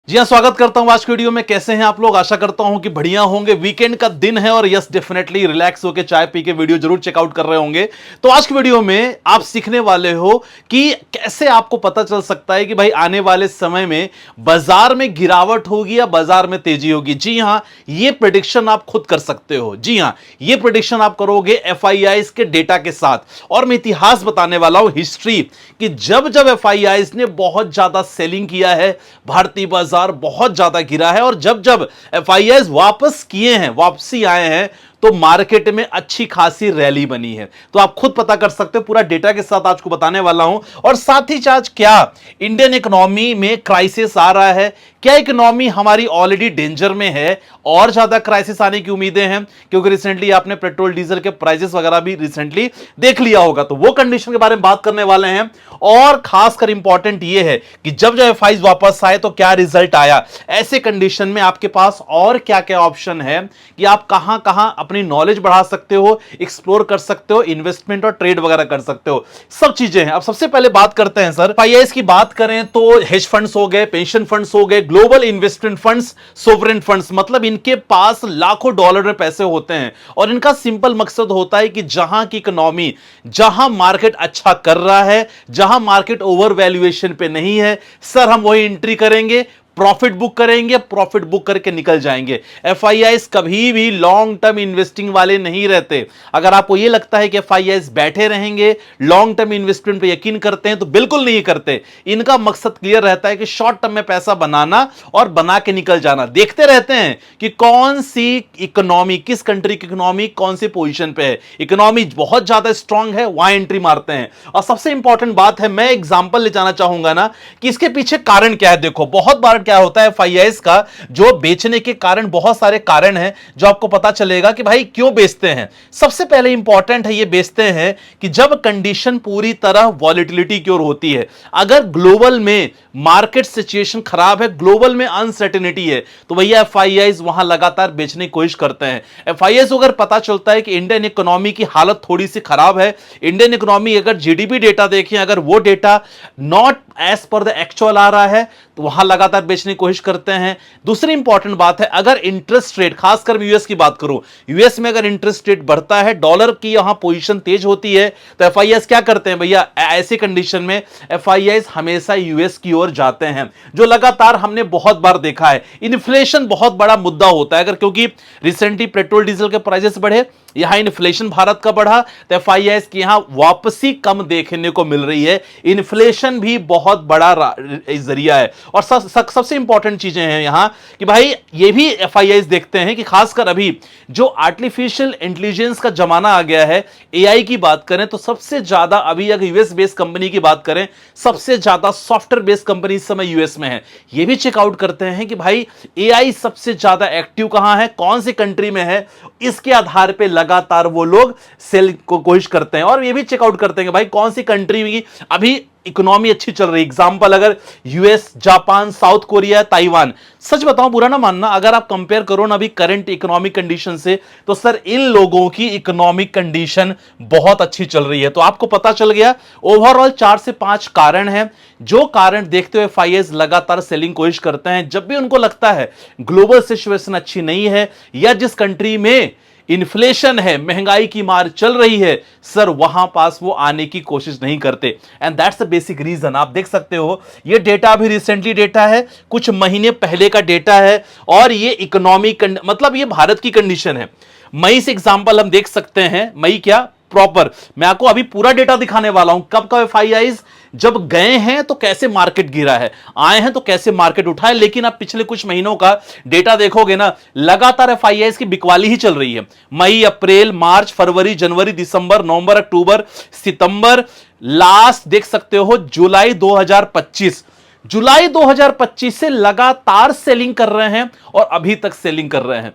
जी हाँ, स्वागत करता हूं आज की वीडियो में। कैसे हैं आप लोग? आशा करता हूं कि बढ़िया होंगे। वीकेंड का दिन है और यस डेफिनेटली रिलैक्स होकर चाय पी के वीडियो जरूर चेकआउट कर रहे होंगे। तो आज की वीडियो में आप सीखने वाले हो कि कैसे आपको पता चल सकता है कि भाई आने वाले समय में बाजार में गिरावट होगी या बाजार में तेजी होगी। जी हाँ, ये प्रेडिक्शन आप खुद कर सकते हो। जी हाँ, ये प्रेडिक्शन आप करोगे एफआईआईज के डेटा के साथ। और मैं इतिहास बताने वाला हूं, हिस्ट्री, कि जब जब एफआईआईज ने बहुत ज्यादा सेलिंग किया है, भारतीय बाजार बहुत ज्यादा गिरा है, और जब जब एफआईआईज वापस किए हैं, वापसी आए हैं, तो मार्केट में अच्छी खासी रैली बनी है। तो आप खुद पता कर सकते हो, पूरा डेटा के साथ आज को बताने वाला हूं। और साथ ही साथ क्या इंडियन इकोनॉमी में क्राइसिस आ रहा है, क्या इकोनॉमी हमारी ऑलरेडी डेंजर में है और ज्यादा क्राइसिस आने की उम्मीदें हैं, क्योंकि रिसेंटली आपने पेट्रोल डीजल के प्राइसेस वगैरह भी रिसेंटली देख लिया होगा। तो वो कंडीशन के बारे में बात करने वाले हैं। और खासकर इंपॉर्टेंट ये है कि जब जब एफआईआईज वापस आए तो क्या रिजल्ट आया, ऐसे कंडीशन में आपके पास और क्या क्या ऑप्शन है कि आप कहां कहां अपनी नॉलेज बढ़ा सकते हो, एक्सप्लोर कर सकते हो, इन्वेस्टमेंट और ट्रेड वगैरह कर सकते हो, सब चीजें हैं। अब सबसे पहले बात करते हैं सर, एफआईआईज की बात करें तो हेज फंड्स हो गए, पेंशन फंड्स हो गए, global investment funds, sovereign funds, मतलब इनके पास लाखों डॉलर में पैसे होते हैं। और इनका सिंपल मकसद होता है कि जहां की इकोनॉमी, जहां मार्केट अच्छा कर रहा है, जहां मार्केट ओवर वैल्यूएशन पे नहीं है, सर हम वही एंट्री करेंगे, प्रॉफिट बुक करेंगे, प्रॉफिट बुक करके निकल जाएंगे। एफआईआईज कभी भी लॉन्ग टर्म इन्वेस्टिंग वाले नहीं रहते। अगर आपको यह लगता है कि एफआईआईज बैठे रहेंगे, लॉन्ग टर्म इन्वेस्टमेंट पे यकीन करते हैं, तो बिल्कुल नहीं करते। इनका मकसद क्लियर रहता है कि शॉर्ट टर्म में पैसा बनाना और बना के निकल जाना। देखते रहते हैं कि कौन सी इकोनॉमी, किस कंट्री की इकोनॉमी कौन सी पोजीशन पे है, इकोनॉमी बहुत ज्यादा स्ट्रांग है, वहां एंट्री मारते हैं। और सबसे इंपॉर्टेंट बात है, मैं एग्जांपल ले जाना चाहूंगा ना कि इसके पीछे कारण क्या है। देखो, बहुत बार क्या होता है, एफआईआईज का जो बेचने के कारण, बहुत सारे कारण हैं जो आपको पता चलेगा कि भाई क्यों बेचते हैं। सबसे पहले इंपॉर्टेंट है, ये बेचते हैं कि जब कंडीशन पूरी तरह वॉलेटिलिटी की ओर होती है। अगर ग्लोबल में मार्केट सिचुएशन खराब है, ग्लोबल में अनसर्टेनिटी है, तो भैया एफआईआईज वहां लगातार बेचने की कोशिश करते हैं। एफआईआईज अगर पता चलता है कि इंडियन इकोनॉमी की हालत थोड़ी सी खराब है, इंडियन इकोनॉमी अगर जीडीपी डेटा देखें, अगर वो data not as per the actual आ रहा है, तो वहां लगातार बेचने की कोशिश करते हैं। दूसरी इंपॉर्टेंट बात है, अगर इंटरेस्ट रेट, खासकर यूएस की बात करूं, यूएस में अगर इंटरेस्ट रेट बढ़ता है, डॉलर की यहां पोजीशन तेज होती है, तो एफआईआईज क्या करते हैं भैया, ऐसी कंडीशन में एफआईआईज हमेशा यूएस की ओर जाते हैं, जो लगातार हमने बहुत बार देखा है। इन्फ्लेशन बहुत बड़ा मुद्दा होता है, अगर क्योंकि रिसेंटली पेट्रोल डीजल के प्राइसेस बढ़े, यहां इन्फ्लेशन भारत का बढ़ा, तो एफआईआईज की यहां वापसी कम देखने को मिल रही है। इन्फ्लेशन भी बहुत बड़ा जरिया है। और सबसे इंपॉर्टेंट चीजें हैं यहां कि भाई ये भी एफआईआईज देखते हैं कि खासकर अभी जो आर्टिफिशियल इंटेलिजेंस का जमाना आ गया है, एआई की बात करें तो सबसे ज्यादा अभी, अगर यूएस बेस्ड कंपनी की बात करें, सबसे ज्यादा सॉफ्टवेयर बेस्ड कंपनी इस समय यूएस में है। ये भी चेकआउट करते हैं कि भाई एआई सबसे ज्यादा एक्टिव कहां है, कौन सी कंट्री में है, इसके आधार पर लगातार वो लोग सेल को कोशिश करते हैं। और ये भी चेकआउट करते हैं कि भाई कौन सी कंट्री में अभी इकोनॉमी अच्छी चल रही है। एग्जांपल, अगर US, Japan, South Korea, Taiwan, सच बताऊं, बुरा ना मानना, अगर आप कंपेयर करो ना अभी करंट इकोनॉमिक कंडीशन से, तो सर इन लोगों की इकोनॉमिक कंडीशन बहुत अच्छी चल रही है। तो आपको पता चल गया, ओवरऑल 4 से 5 कारण हैं, जो कारण देखते हुए एफआईआईज लगातार सेलिंग कोशिश करते हैं। जब भी उनको लगता है ग्लोबल सिचुएशन अच्छी नहीं है, या जिस कंट्री में इन्फ्लेशन है, महंगाई की मार चल रही है, सर वहां पास वो आने की कोशिश नहीं करते। And that's the basic reason. आप देख सकते हो, ये डेटा अभी रिसेंटली डेटा है, कुछ महीने पहले का डेटा है, और ये इकोनॉमी मतलब ये भारत की कंडीशन है। मई से एग्जांपल हम देख सकते हैं, मई क्या प्रॉपर, मैं आपको अभी पूरा डेटा दिखाने वाला हूं, कब कब एफआईआईज जब गए हैं तो कैसे मार्केट गिरा है, आए हैं तो कैसे मार्केट उठा है। लेकिन आप पिछले कुछ महीनों का डेटा देखोगे ना, लगातार एफआईआईज की बिकवाली ही चल रही है। मई, अप्रैल, मार्च, फरवरी, जनवरी, दिसंबर, नवंबर, अक्टूबर, सितंबर, लास्ट देख सकते हो जुलाई 2025, जुलाई 2025 से लगातार सेलिंग कर रहे हैं और अभी तक सेलिंग कर रहे हैं।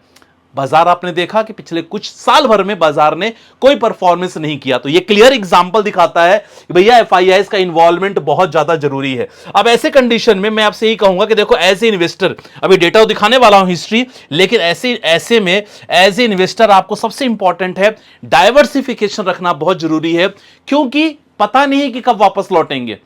बाजार आपने देखा कि पिछले कुछ साल भर में बाजार ने कोई परफॉर्मेंस नहीं किया। तो ये क्लियर एग्जांपल दिखाता है कि भैया एफआईआईज का इन्वॉल्वमेंट बहुत ज्यादा जरूरी है। अब ऐसे कंडीशन में मैं आपसे यही कहूंगा कि देखो, एज ए इन्वेस्टर, अभी डेटा दिखाने वाला हूं हिस्ट्री, लेकिन ऐसे में एज ए इन्वेस्टर आपको सबसे इंपॉर्टेंट है डाइवर्सिफिकेशन रखना बहुत जरूरी है, क्योंकि पता नहीं है कि कब वापस लौटेंगे।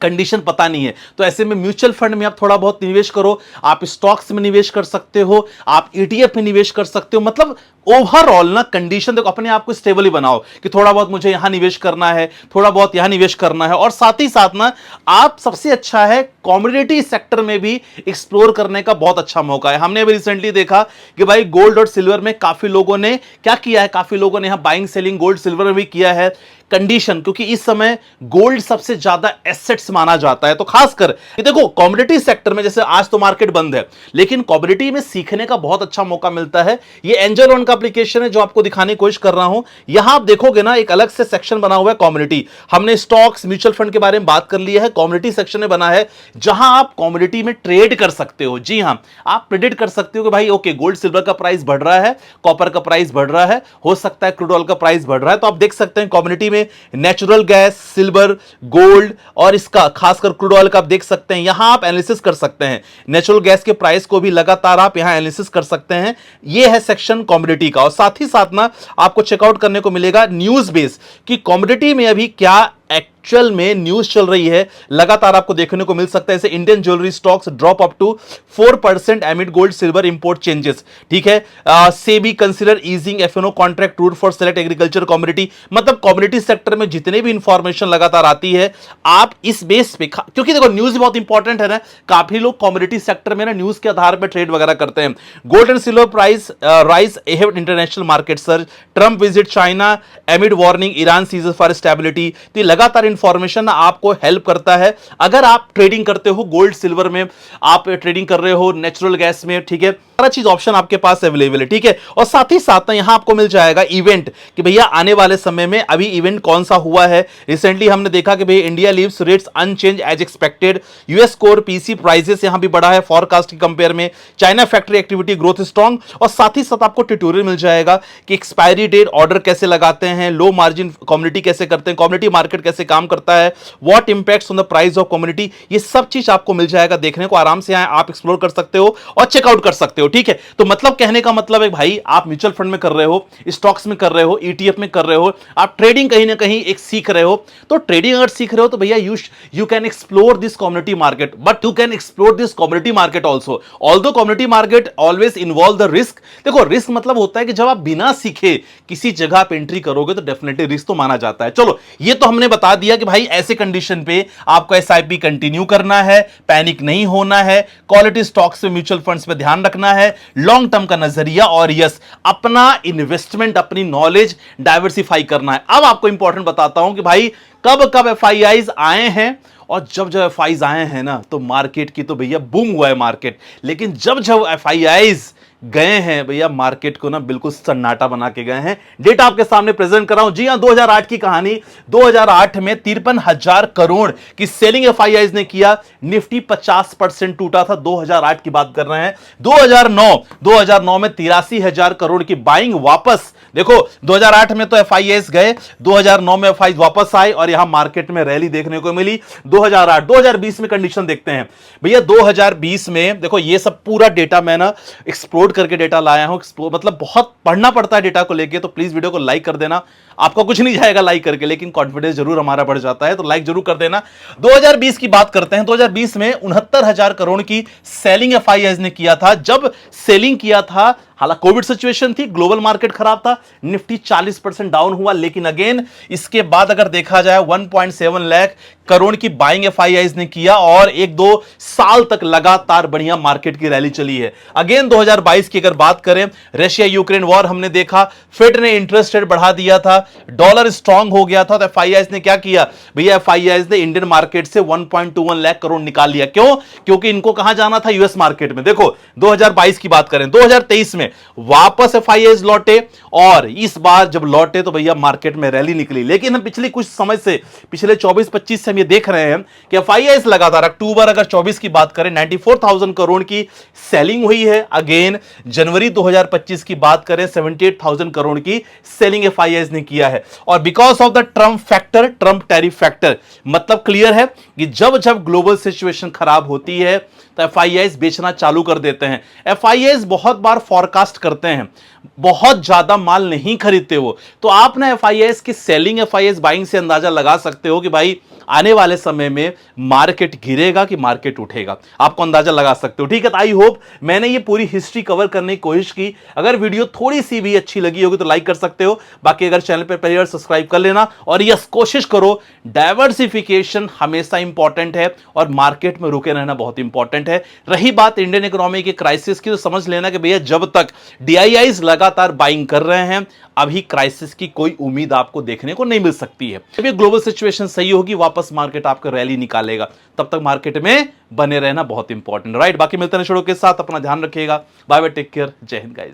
कंडीशन पता नहीं है, तो ऐसे में म्यूचुअल फंड में आप थोड़ा बहुत निवेश करो, आप स्टॉक्स में निवेश कर सकते हो, आप ईटीएफ में निवेश कर सकते हो। मतलब ओवरऑल ना कंडीशन देखो, अपने आप को स्टेबल ही बनाओ कि थोड़ा बहुत मुझे यहां निवेश करना है, थोड़ा बहुत यहां निवेश करना है। और साथ ही साथ ना आप सबसे अच्छा है कॉमोडिटी सेक्टर में भी एक्सप्लोर करने का बहुत अच्छा मौका है। हमने अभी रिसेंटली देखा कि भाई गोल्ड और सिल्वर में काफी लोगों ने क्या किया है, काफी लोगों ने यहां बाइंग सेलिंग गोल्ड सिल्वर में भी किया है। कंडीशन क्योंकि इस समय गोल्ड सबसे ज्यादा एसेट्स माना जाता है, तो खासकर ये देखो कॉमोडिटी सेक्टर में, जैसे आज तो मार्केट बंद है लेकिन कॉमोडिटी में सीखने का बहुत अच्छा मौका मिलता है। ये एंजल वन का एप्लीकेशन है जो आपको दिखाने की कोशिश कर रहा हूं। यहां आप देखोगे ना एक अलग से सेक्शन बना हुआ है कॉमोडिटी। हमने स्टॉक्स म्यूचुअल फंड के बारे में बात कर लिया है, कॉमोडिटी सेक्शन में बना है जहां आप कॉमोडिटी में ट्रेड कर सकते हो। जी हां, आप प्रेडिक्ट कर सकते हो कि भाई ओके गोल्ड सिल्वर का प्राइस बढ़ रहा है, कॉपर का प्राइस बढ़ रहा है, हो सकता है क्रूड ऑयल का प्राइस बढ़ रहा है। तो आप देख सकते हैं कॉमोडिटी में नेचुरल गैस, सिल्वर, गोल्ड और इसका खासकर क्रूड ऑयल का आप देख सकते हैं। यहां आप एनालिसिस कर सकते हैं, नेचुरल गैस के प्राइस को भी लगातार आप यहां एनालिसिस कर सकते हैं। यह है सेक्शन कॉमोडिटी का। और साथ ही साथ ना आपको चेकआउट करने को मिलेगा न्यूज बेस कि कॉमोडिटी में अभी क्या एक्चुअल में न्यूज चल रही है, लगातार आपको देखने को मिल सकता है। जैसे Indian jewellery stocks drop up to 4% amid gold silver import changes. ठीक है, SEBI consider easing FNO contract rule for select agriculture commodity. मतलब कॉमोडिटी सेक्टर में जितने भी इंफॉर्मेशन लगातार आती है आप इस बेस पे, क्योंकि देखो न्यूज बहुत इंपॉर्टेंट है ना, काफी लोग कॉमोडिटी सेक्टर में ना न्यूज के आधार पर ट्रेड वगैरह करते हैं। Gold and silver price rise ahead international market surge, Trump visit China amid warning Iran seizes for stability. तो लगातार इंफॉर्मेशन आपको हेल्प करता है अगर आप ट्रेडिंग करते हो गोल्ड सिल्वर में, आप ट्रेडिंग कर रहे हो नेचुरल गैस में। ठीक है, सारा चीज ऑप्शन आपके पास अवेलेबल है। ठीक है, और साथ ही साथ ना यहां आपको मिल जाएगा इवेंट कि भैया आने वाले समय में अभी इवेंट कौन सा हुआ है। रिसेंटली हमने देखा कि भैया India leaves rates unchanged as expected, US core PC prices यहां भी बढ़ा है फॉरकास्ट की कंपेयर में, China factory activity growth strong. और साथ ही साथ आपको ट्यूटोरियल मिल जाएगा कि एक्सपायरी डेट ऑर्डर कैसे लगाते हैं, लो मार्जिन कम्युनिटी कैसे करते हैं, कम्युनिटी मार्केट कैसे काम करता है, what impacts on the price of community. ये सब चीज आपको मिल जाएगा देखने को, आराम से आप एक्सप्लोर कर सकते हो और चेकआउट कर सकते हो। ठीक है, तो मतलब कहने का मतलब है भाई आप म्यूचुअल फंड में कर रहे हो, स्टॉक्स में कर रहे हो, ईटीएफ में कर रहे हो, आप ट्रेडिंग कहीं ना कहीं एक सीख रहे हो। तो ट्रेडिंग अगर सीख रहे हो तो भैया you can explore this community market, but you can explore this community market also. Although community market always involve the risk. देखो रिस्क मतलब होता है कि जब आप बिना सीखे किसी जगह पे एंट्री करोगे तो डेफिनेटली रिस्क तो माना जाता है। चलो ये तो हमने बता दिया कि भाई ऐसे कंडीशन पे आपको एसआईपी कंटिन्यू करना है, पैनिक नहीं होना है, क्वालिटी स्टॉक्स में म्यूचुअल फंड्स पे ध्यान रखना है, लॉन्ग टर्म का नजरिया और यस अपना इन्वेस्टमेंट, अपनी नॉलेज डाइवर्सिफाई करना है। अब आपको इंपॉर्टेंट बताता हूं कि भाई कब कब एफआईआईज आए हैं, और जब जब एफआईआईज आए हैं ना तो मार्केट की तो भैया बूम हुआ है मार्केट। लेकिन जब जब एफआईआईज गए हैं भैया मार्केट को ना बिल्कुल सन्नाटा बना के गए हैं। डेटा आपके सामने प्रेजेंट कर रहा हूं। जी हां, 2008 की कहानी। 2008 में 53,000 करोड़ की सेलिंग एफआईआईज ने किया, निफ्टी 50% टूटा था। 2008 की बात कर रहे हैं। 2009 में 83,000 करोड़ की बाइंग वापस। देखो 2008 में तो एफआईआईज गए, 2009 में एफआईआईज वापस आए और यहां मार्केट में रैली देखने को मिली। 2020 में कंडीशन देखते हैं भैया। 2020 में देखो ये सब पूरा डेटा मैं ना एक्सप्लोर करके डेटा लाया हूं। मतलब बहुत पढ़ना पड़ता है डेटा को लेके, तो प्लीज वीडियो को लाइक कर देना। आपका कुछ नहीं जाएगा लाइक करके, लेकिन कॉन्फिडेंस जरूर हमारा बढ़ जाता है, तो लाइक जरूर कर देना। 2020 की बात करते हैं। 2020 में 69,000 करोड़ की सेलिंग एफआईआईज ने किया था। जब सेलिंग किया था, हालांकि कोविड सिचुएशन थी, ग्लोबल मार्केट खराब था, निफ्टी 40% डाउन हुआ। लेकिन अगेन इसके बाद अगर देखा जाए 1.7 लाख करोड़ की बाइंग एफआईआईज ने किया और 1-2 साल तक लगातार बढ़िया मार्केट की रैली चली है। अगेन 2022 की अगर बात करें, रशिया यूक्रेन वॉर हमने देखा, फेड ने इंटरेस्ट रेट बढ़ा दिया था, डॉलर स्ट्रांग हो गया था, तो एफआईआईज ने क्या किया भैया, एफआईआईज ने इंडियन मार्केट से 1.21 लाख करोड़ निकाल लिया। क्यों? क्योंकि इनको कहां जाना था, यूएस मार्केट में। देखो 2022 की बात करें, 2023 में वापस एफआईआईज लौटे और इस बार जब लौटे तो भैया मार्केट में रैली निकली। लेकिन हम पिछले कुछ समय से, पिछले 24-25 से हम ये देख रहे हैं कि एफआईआईज लगातार, अक्टूबर अगर 24 की बात करें 94,000 करोड़ की सेलिंग हुई है। अगेन जनवरी 2025 की बात करें 78,000 करोड़ की सेलिंग एफआईआईज ने किया है। और because of the Trump factor, Trump tariff factor, मतलब क्लियर है कि जब जब ग्लोबल सिचुएशन खराब होती है तो एफआईआईज बेचना चालू कर देते हैं। एफआईआईज बहुत बार फॉरकास्ट फोरकास्ट करते हैं, बहुत ज्यादा माल नहीं खरीदते वो, तो आप ना एफआईएस की सेलिंग, एफआईएस बाइंग से अंदाजा लगा सकते हो कि भाई आने वाले समय में मार्केट गिरेगा कि मार्केट उठेगा, आपको अंदाजा लगा सकते हो। ठीक है, तो आई होप मैंने ये पूरी हिस्ट्री कवर करने की कोशिश की। अगर वीडियो थोड़ी सी भी अच्छी लगी होगी तो लाइक कर सकते हो, बाकी अगर चैनल पर पहली बार सब्सक्राइब कर लेना। और यस, कोशिश करो, डाइवर्सिफिकेशन हमेशा इंपॉर्टेंट है और मार्केट में रुके रहना बहुत इंपॉर्टेंट है। रही बात इंडियन इकोनॉमी के क्राइसिस की, तो समझ लेना कि भैया जब तक डीआईआईज लगातार बाइंग कर रहे हैं, अभी क्राइसिस की कोई उम्मीद आपको देखने को नहीं मिल सकती है। जब ये ग्लोबल सिचुएशन सही होगी, वापस मार्केट आपको रैली निकालेगा, तब तक मार्केट में बने रहना बहुत इंपॉर्टेंट, राइट। बाकी मिलते हैं शोरों के साथ, अपना ध्यान रखिएगा, बाय बाय, टेक केयर, जय हिंद गाइस।